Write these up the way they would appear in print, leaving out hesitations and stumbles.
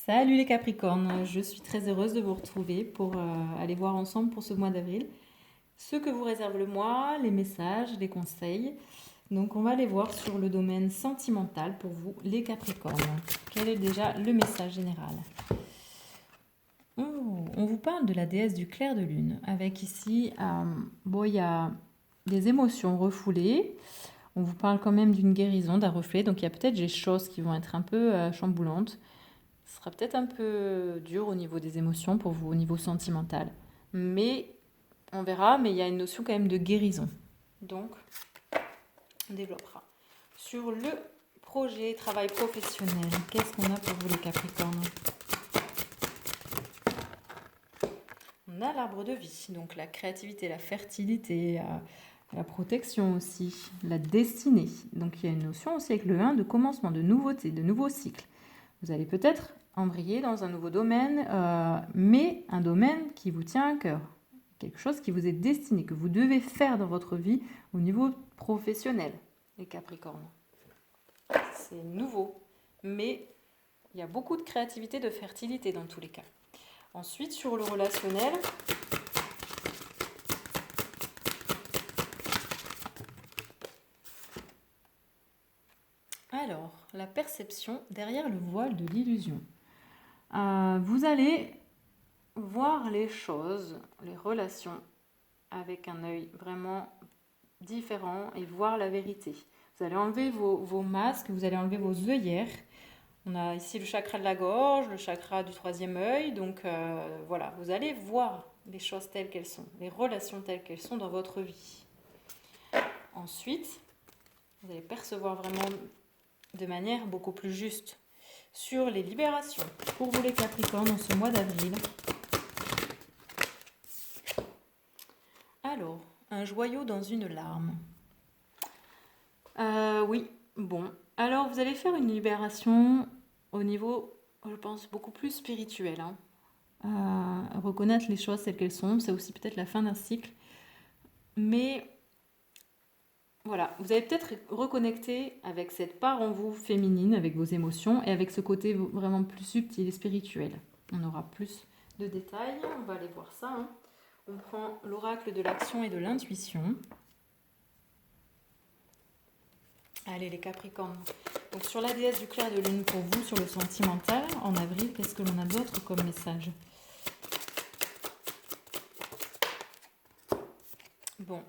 Salut les Capricornes, je suis très heureuse de vous retrouver pour aller voir ensemble pour ce mois d'avril ce que vous réserve le mois, les messages, les conseils. Donc on va aller voir sur le domaine sentimental pour vous les Capricornes. Quel est déjà le message général? On vous parle de la déesse du clair de lune avec ici, il y a des émotions refoulées. On vous parle quand même d'une guérison, d'un reflet. Donc il y a peut-être des choses qui vont être un peu chamboulantes. Ce sera peut-être un peu dur au niveau des émotions pour vous, au niveau sentimental. Mais on verra, mais il y a une notion quand même de guérison. Donc, on développera. Sur le projet, travail professionnel, qu'est-ce qu'on a pour vous les Capricornes? On a l'arbre de vie, donc la créativité, la fertilité, la protection aussi, la destinée. Donc il y a une notion aussi avec le 1 de commencement, de nouveauté, de nouveau cycle. Vous allez peut-être embrayer dans un nouveau domaine, mais un domaine qui vous tient à cœur. Quelque chose qui vous est destiné, que vous devez faire dans votre vie au niveau professionnel, les Capricornes. C'est nouveau, mais il y a beaucoup de créativité, de fertilité dans tous les cas. Ensuite, sur le relationnel, alors, la perception derrière le voile de l'illusion. Vous allez voir les choses, les relations, avec un œil vraiment différent et voir la vérité. Vous allez enlever vos masques, vous allez enlever vos œillères. On a ici le chakra de la gorge, le chakra du troisième œil. Donc voilà, vous allez voir les choses telles qu'elles sont, les relations telles qu'elles sont dans votre vie. Ensuite, vous allez percevoir vraiment de manière beaucoup plus juste sur les libérations. Pour vous les Capricornes en ce mois d'avril. Alors, un joyau dans une larme. Oui, bon. Alors, vous allez faire une libération au niveau, je pense, beaucoup plus spirituel. Reconnaître les choses telles qu'elles sont, c'est aussi peut-être la fin d'un cycle. Mais voilà, vous allez peut-être reconnecter avec cette part en vous féminine, avec vos émotions, et avec ce côté vraiment plus subtil et spirituel. On aura plus de détails, on va aller voir ça. On prend l'oracle de l'action et de l'intuition. Allez les Capricornes. Donc sur la déesse du clair de lune pour vous, sur le sentimental, en avril, qu'est-ce que l'on a d'autre comme message? Bon,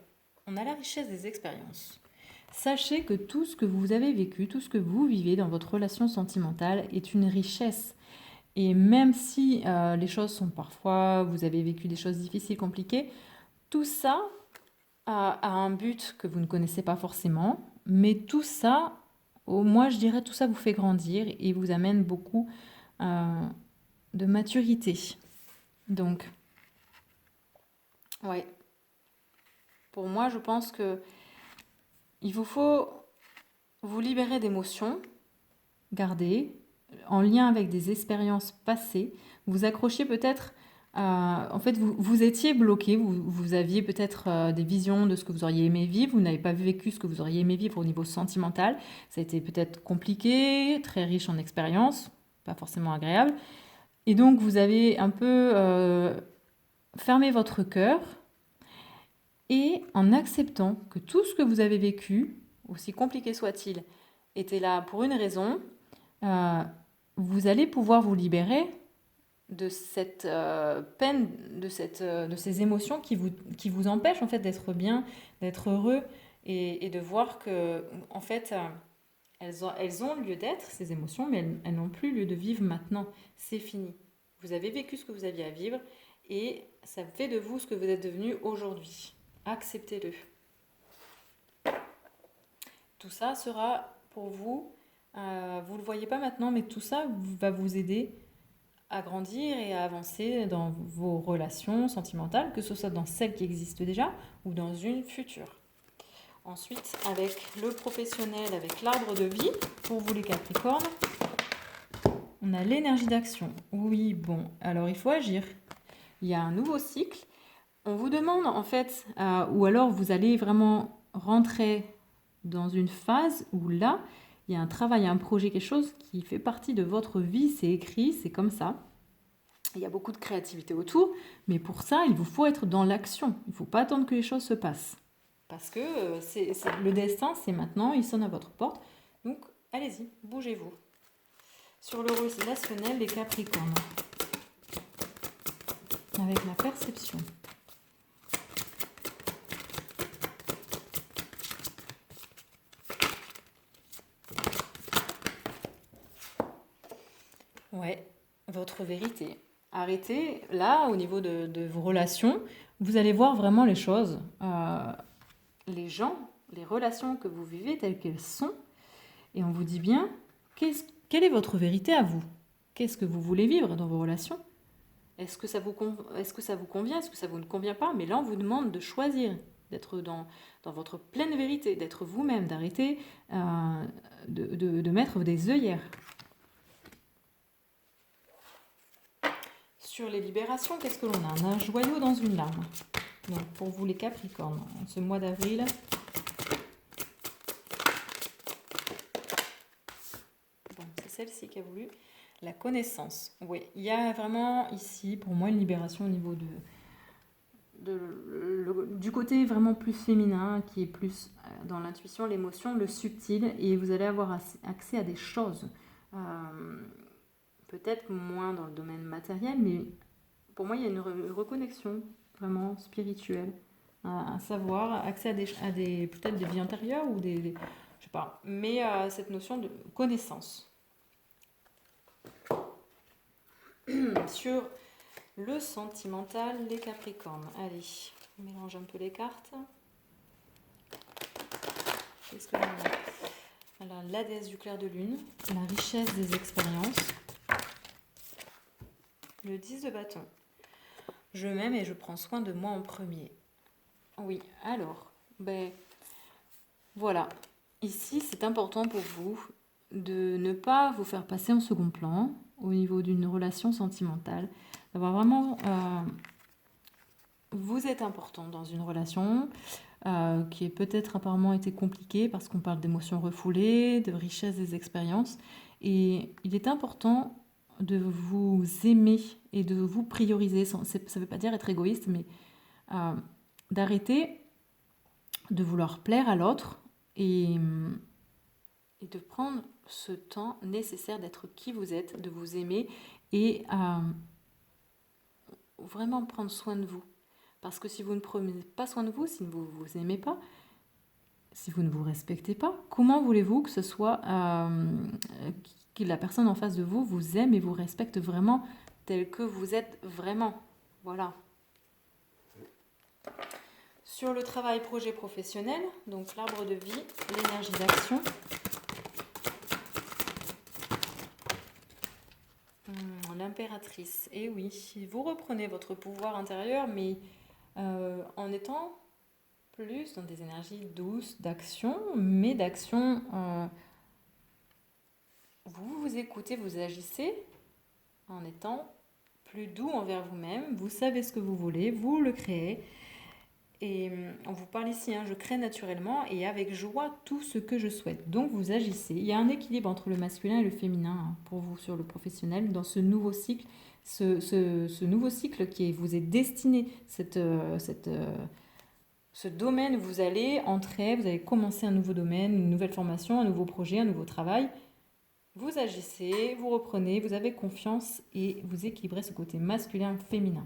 on a la richesse des expériences. Sachez que tout ce que vous avez vécu, tout ce que vous vivez dans votre relation sentimentale est une richesse. Et même si les choses sont parfois, vous avez vécu des choses difficiles, compliquées, tout ça a un but que vous ne connaissez pas forcément, mais tout ça, moi je dirais tout ça vous fait grandir et vous amène beaucoup de maturité. Donc, ouais, pour moi je pense que il vous faut vous libérer d'émotions, garder, en lien avec des expériences passées, vous accrochiez peut-être en fait, vous étiez bloqué, vous aviez peut-être des visions de ce que vous auriez aimé vivre, vous n'avez pas vécu ce que vous auriez aimé vivre au niveau sentimental. Ça a été peut-être compliqué, très riche en expériences, pas forcément agréable. Et donc, vous avez un peu fermé votre cœur et en acceptant que tout ce que vous avez vécu, aussi compliqué soit-il, était là pour une raison, vous allez pouvoir vous libérer de cette peine, de ces émotions qui vous empêchent en fait d'être bien, d'être heureux et de voir que en fait elles ont lieu d'être ces émotions, mais elles n'ont plus lieu de vivre maintenant. C'est fini. Vous avez vécu ce que vous aviez à vivre et ça fait de vous ce que vous êtes devenu aujourd'hui. Acceptez-le. Tout ça sera pour vous, vous ne le voyez pas maintenant, mais tout ça va vous aider à grandir et à avancer dans vos relations sentimentales, que ce soit dans celles qui existent déjà ou dans une future. Ensuite, avec le professionnel, avec l'arbre de vie, pour vous les Capricornes, on a l'énergie d'action. Oui, bon, alors il faut agir. Il y a un nouveau cycle. On vous demande en fait, ou alors vous allez vraiment rentrer dans une phase où là, il y a un travail, un projet, quelque chose qui fait partie de votre vie, c'est écrit, c'est comme ça. Il y a beaucoup de créativité autour, mais pour ça, il vous faut être dans l'action. Il ne faut pas attendre que les choses se passent. Parce que le destin, c'est maintenant, il sonne à votre porte. Donc, allez-y, bougez-vous. Sur le relationnel, les Capricornes. Avec la perception. Ouais, votre vérité. Arrêtez, là, au niveau de vos relations, vous allez voir vraiment les choses. Les gens, les relations que vous vivez telles qu'elles sont. Et on vous dit bien, quelle est votre vérité à vous? Qu'est-ce que vous voulez vivre dans vos relations? Est-ce que ça vous convient? Est-ce que ça vous ne convient pas? Mais là, on vous demande de choisir, d'être dans votre pleine vérité, d'être vous-même, d'arrêter de mettre des œillères. Sur les libérations, qu'est-ce que l'on a? Un joyau dans une larme. Donc, pour vous, les Capricornes, en ce mois d'avril, bon, c'est celle-ci qui a voulu. La connaissance. Oui, il y a vraiment ici, pour moi, une libération au niveau du côté vraiment plus féminin, qui est plus dans l'intuition, l'émotion, le subtil, et vous allez avoir accès à des choses. Peut-être moins dans le domaine matériel, mais pour moi, il y a une reconnexion vraiment spirituelle, un savoir, accès à des peut-être des vies antérieures ou je sais pas, mais cette notion de connaissance. Sur le sentimental, les Capricornes. Allez, on mélange un peu les cartes. Qu'est-ce que l'on a? Alors, la déesse du clair de lune, la richesse des expériences, le 10 de bâton. Je m'aime et je prends soin de moi en premier. Oui, alors, voilà. Ici, c'est important pour vous de ne pas vous faire passer en second plan au niveau d'une relation sentimentale, d'avoir vraiment... vous êtes important dans une relation qui est peut-être apparemment été compliquée parce qu'on parle d'émotions refoulées, de richesse des expériences. Et il est important de vous aimer et de vous prioriser. Ça ne veut pas dire être égoïste, mais d'arrêter de vouloir plaire à l'autre et de prendre ce temps nécessaire d'être qui vous êtes, de vous aimer et vraiment prendre soin de vous. Parce que si vous ne prenez pas soin de vous, si vous ne vous aimez pas, si vous ne vous respectez pas, comment voulez-vous que ce soit que la personne en face de vous vous aime et vous respecte vraiment tel que vous êtes vraiment? Voilà. Sur le travail projet professionnel, donc l'arbre de vie, l'énergie d'action. L'impératrice. Et oui, vous reprenez votre pouvoir intérieur, mais en étant plus dans des énergies douces, d'action, mais d'action, vous vous écoutez, vous agissez en étant plus doux envers vous-même, vous savez ce que vous voulez, vous le créez. Et on vous parle ici, je crée naturellement et avec joie tout ce que je souhaite. Donc vous agissez. Il y a un équilibre entre le masculin et le féminin pour vous sur le professionnel dans ce nouveau cycle. Ce nouveau cycle qui vous est destiné, ce domaine où vous allez entrer, vous allez commencer un nouveau domaine, une nouvelle formation, un nouveau projet, un nouveau travail. Vous agissez, vous reprenez, vous avez confiance et vous équilibrez ce côté masculin-féminin.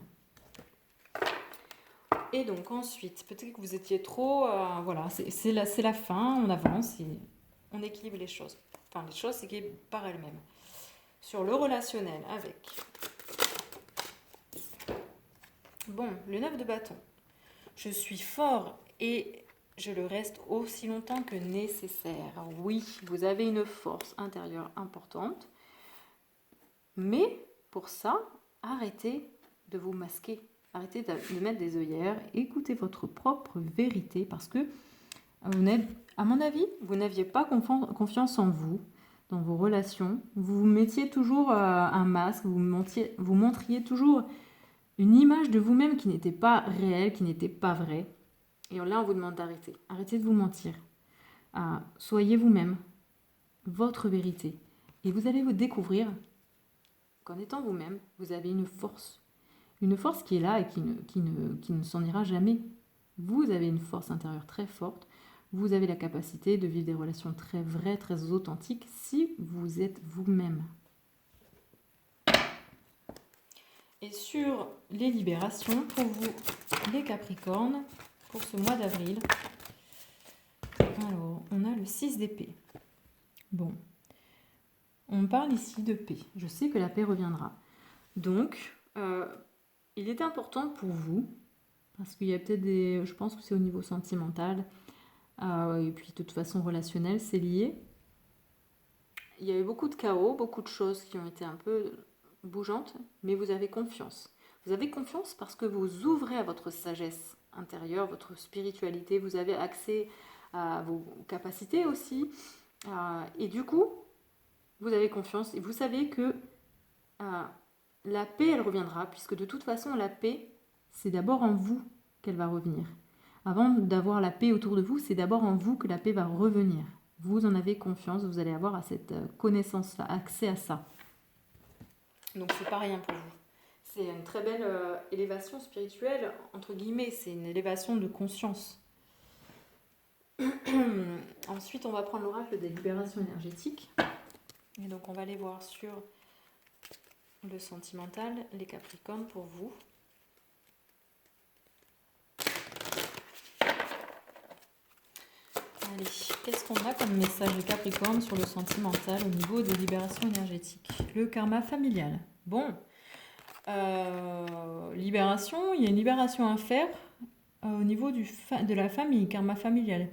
Et donc ensuite, peut-être que vous étiez trop... voilà, c'est la fin, on avance et on équilibre les choses. Enfin, les choses s'équilibrent par elles-mêmes. Sur le relationnel avec... Bon, le 9 de bâton. Je suis fort et je le reste aussi longtemps que nécessaire. Oui, vous avez une force intérieure importante. Mais pour ça, arrêtez de vous masquer. Arrêtez de mettre des œillères, écoutez votre propre vérité parce que, à mon avis, vous n'aviez pas confiance en vous, dans vos relations. Vous mettiez toujours un masque, vous montriez toujours une image de vous-même qui n'était pas réelle, qui n'était pas vraie. Et là, on vous demande d'arrêter. Arrêtez de vous mentir. Soyez vous-même. votre vérité. Et vous allez vous découvrir qu'en étant vous-même, vous avez une force. Une force qui est là et qui ne s'en ira jamais. Vous avez une force intérieure très forte. Vous avez la capacité de vivre des relations très vraies, très authentiques si vous êtes vous-même. Et sur les libérations, pour vous, les Capricornes, pour ce mois d'avril, alors, on a le 6 d'épée. Bon, on parle ici de paix. Je sais que la paix reviendra. Donc, il est important pour vous, parce qu'il y a peut-être des... Je pense que c'est au niveau sentimental, et puis de toute façon relationnel, c'est lié. Il y a eu beaucoup de chaos, beaucoup de choses qui ont été un peu bougeantes, mais vous avez confiance. Vous avez confiance parce que vous ouvrez à votre sagesse intérieure, votre spiritualité, vous avez accès à vos capacités aussi, et du coup, vous avez confiance et vous savez que la paix, elle reviendra, puisque de toute façon, la paix, c'est d'abord en vous qu'elle va revenir. Avant d'avoir la paix autour de vous, c'est d'abord en vous que la paix va revenir. Vous en avez confiance, vous allez avoir à cette connaissance-là, accès à ça. Donc c'est pas rien pour vous. C'est une très belle élévation spirituelle, entre guillemets, c'est une élévation de conscience. Ensuite, on va prendre l'oracle des libérations énergétiques. Et donc on va aller voir sur le sentimental, les Capricornes pour vous. Allez, qu'est-ce qu'on a comme message de Capricorne sur le sentimental au niveau des libérations énergétiques? Le karma familial. Bon, libération, il y a une libération à faire au niveau de la famille, karma familial.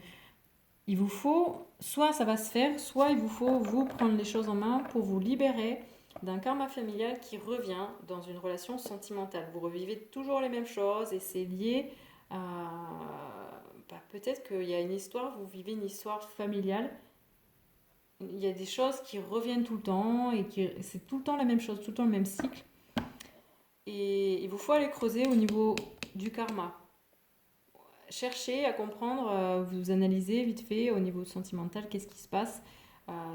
Il vous faut, soit ça va se faire, soit il vous faut vous prendre les choses en main pour vous libérer d'un karma familial qui revient dans une relation sentimentale. Vous revivez toujours les mêmes choses et c'est lié à... peut-être qu'il y a une histoire, vous vivez une histoire familiale. Il y a des choses qui reviennent tout le temps et c'est tout le temps la même chose, tout le temps le même cycle. Et il vous faut aller creuser au niveau du karma. Cherchez à comprendre, vous analysez vite fait au niveau sentimental qu'est-ce qui se passe.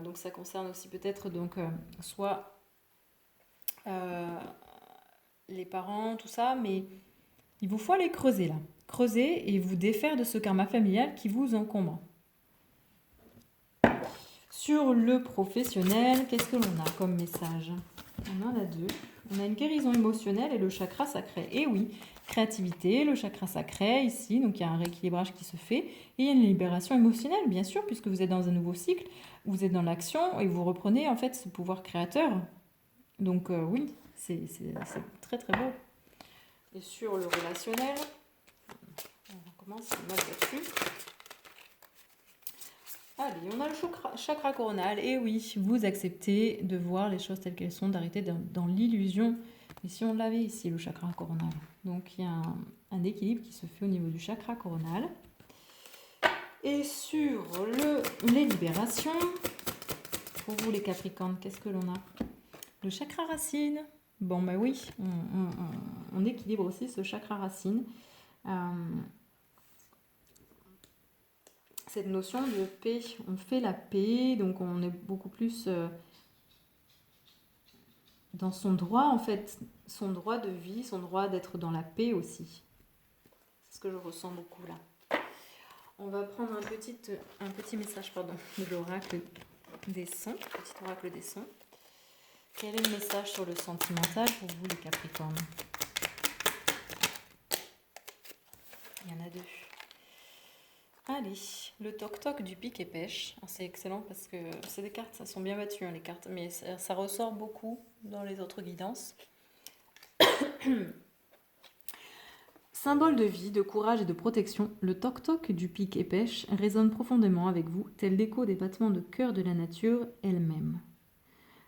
Donc ça concerne aussi peut-être soit les parents, tout ça, mais il vous faut aller creuser là. Creuser et vous défaire de ce karma familial qui vous encombre. Sur le professionnel, qu'est-ce que l'on a comme message? On en a deux. On a une guérison émotionnelle et le chakra sacré. Et oui, créativité, le chakra sacré ici, donc il y a un rééquilibrage qui se fait. Et il y a une libération émotionnelle, bien sûr, puisque vous êtes dans un nouveau cycle, vous êtes dans l'action et vous reprenez en fait ce pouvoir créateur. Donc oui, c'est très très beau. Et sur le relationnel, on commence mal là-dessus. Allez, on a le chakra coronal. Et oui, vous acceptez de voir les choses telles qu'elles sont, d'arrêter dans l'illusion. Et si on l'avait ici, le chakra coronal. Donc, il y a un équilibre qui se fait au niveau du chakra coronal. Et sur les libérations, pour vous les Capricornes, qu'est-ce que l'on a? Le chakra racine. Bon, bah oui, on équilibre aussi ce chakra racine. Cette notion de paix, on fait la paix, donc on est beaucoup plus dans son droit en fait, son droit de vie, son droit d'être dans la paix aussi. C'est ce que je ressens beaucoup là. On va prendre un petit message de l'oracle des sons, petit oracle des sons. Quel est le message sur le sentimental pour vous les Capricornes? Il y en a deux. Allez, le toc-toc du pic et pêche. C'est excellent parce que c'est des cartes, ça sont bien battues les cartes, mais ça ressort beaucoup dans les autres guidances. Symbole de vie, de courage et de protection, le toc-toc du pic et pêche résonne profondément avec vous, tel l'écho des battements de cœur de la nature elle-même.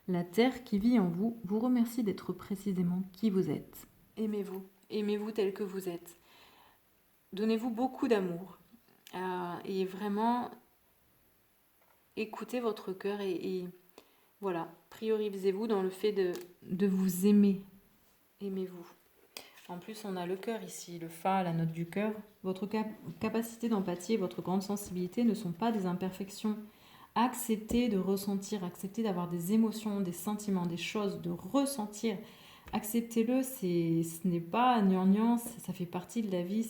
La terre qui vit en vous vous remercie d'être précisément qui vous êtes. Aimez-vous tel que vous êtes. Donnez-vous beaucoup d'amour. Et vraiment écoutez votre cœur et voilà, priorisez-vous dans le fait de vous aimer. Aimez-vous. En plus, on a le cœur ici, le fa, la note du cœur. Votre capacité d'empathie et votre grande sensibilité ne sont pas des imperfections acceptez de ressentir, acceptez d'avoir des émotions, des sentiments, des choses, de ressentir. Acceptez-le, ce n'est pas gnangnan, ça fait partie de la vie,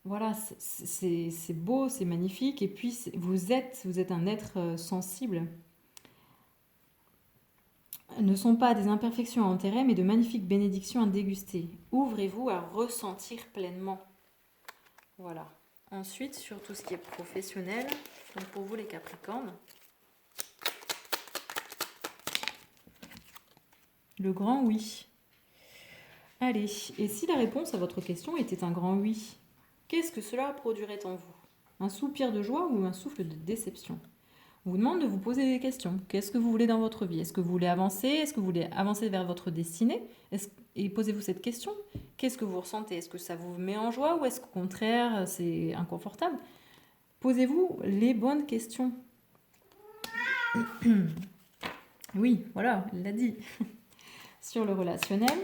voilà, c'est beau, c'est magnifique, et puis vous êtes un être sensible. Ne sont pas des imperfections à enterrer, mais de magnifiques bénédictions à déguster. Ouvrez-vous à ressentir pleinement. Voilà. Ensuite, sur tout ce qui est professionnel, donc pour vous les Capricornes, le grand oui. Allez, et si la réponse à votre question était un grand oui, qu'est-ce que cela produirait en vous? Un soupir de joie ou un souffle de déception? On vous demande de vous poser des questions. Qu'est-ce que vous voulez dans votre vie? Est-ce que vous voulez avancer? Est-ce que vous voulez avancer vers votre destinée? Et posez-vous cette question. Qu'est-ce que vous ressentez? Est-ce que ça vous met en joie ou est-ce qu'au contraire c'est inconfortable? Posez-vous les bonnes questions. Oui, voilà, il l'a dit. Sur le relationnel,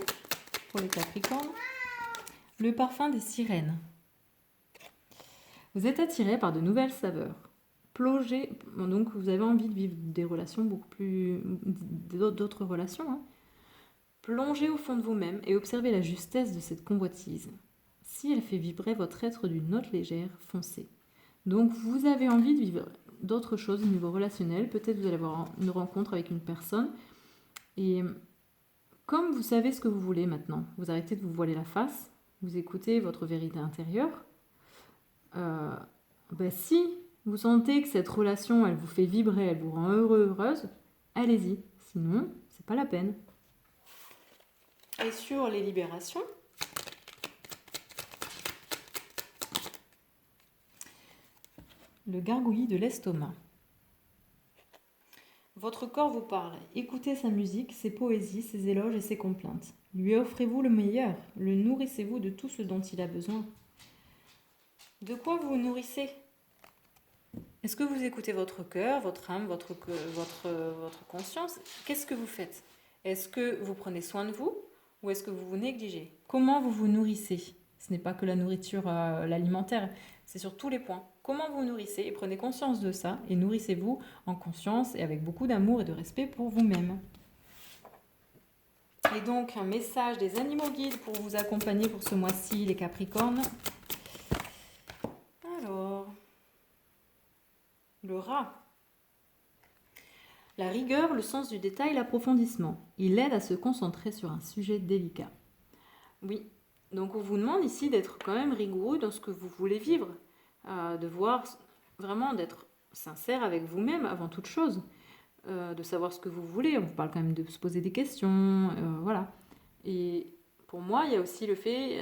pour les Capricornes, le parfum des sirènes. Vous êtes attiré par de nouvelles saveurs. Plongez, donc vous avez envie de vivre des relations beaucoup plus, d'autres relations. Hein. Plongez au fond de vous-même et observez la justesse de cette convoitise. Si elle fait vibrer votre être d'une note légère, foncez. Donc vous avez envie de vivre d'autres choses au niveau relationnel. Peut-être vous allez avoir une rencontre avec une personne. Et comme vous savez ce que vous voulez maintenant, vous arrêtez de vous voiler la face, vous écoutez votre vérité intérieure. Si vous sentez que cette relation, elle vous fait vibrer, elle vous rend heureux, heureuse, allez-y. Sinon, c'est pas la peine. Et sur les libérations, le gargouillis de l'estomac. Votre corps vous parle. Écoutez sa musique, ses poésies, ses éloges et ses complaintes. Lui offrez-vous le meilleur. Le nourrissez-vous de tout ce dont il a besoin. De quoi vous vous nourrissez? Est-ce que vous écoutez votre cœur, votre âme, votre conscience? Qu'est-ce que vous faites? Est-ce que vous prenez soin de vous ou est-ce que vous vous négligez? Comment vous vous nourrissez? Ce n'est pas que la nourriture, l'alimentaire, c'est sur tous les points. Comment vous vous nourrissez? Et prenez conscience de ça et nourrissez-vous en conscience et avec beaucoup d'amour et de respect pour vous-même. Et donc, un message des animaux guides pour vous accompagner pour ce mois-ci, les Capricornes. Alors, le rat. La rigueur, le sens du détail, l'approfondissement. Il aide à se concentrer sur un sujet délicat. Oui, donc on vous demande ici d'être quand même rigoureux dans ce que vous voulez vivre, de voir vraiment d'être sincère avec vous-même avant toute chose, de savoir ce que vous voulez. On vous parle quand même de se poser des questions, voilà. Et pour moi, il y a aussi le fait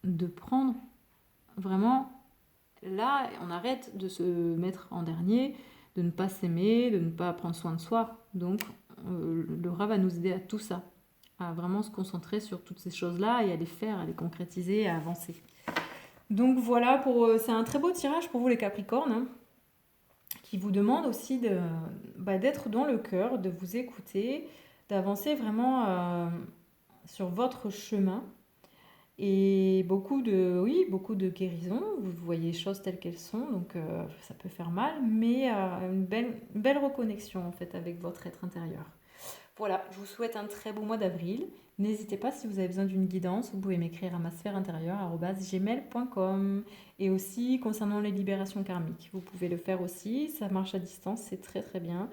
de prendre vraiment, là, on arrête de se mettre en dernier, de ne pas s'aimer, de ne pas prendre soin de soi. Donc, le rat va nous aider à tout ça, à vraiment se concentrer sur toutes ces choses-là et à les faire, à les concrétiser, à avancer. Donc voilà, c'est un très beau tirage pour vous les Capricornes, hein, qui vous demande aussi d'être dans le cœur, de vous écouter, d'avancer vraiment sur votre chemin. Et beaucoup de guérison, vous voyez les choses telles qu'elles sont, donc ça peut faire mal, mais une belle reconnexion en fait avec votre être intérieur. Voilà, je vous souhaite un très beau mois d'avril. N'hésitez pas, si vous avez besoin d'une guidance, vous pouvez m'écrire à masphèreintérieure@gmail.com. Et aussi, concernant les libérations karmiques, vous pouvez le faire aussi, ça marche à distance, c'est très très bien.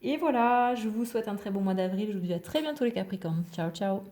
Et voilà, je vous souhaite un très beau mois d'avril, je vous dis à très bientôt les Capricornes. Ciao, ciao!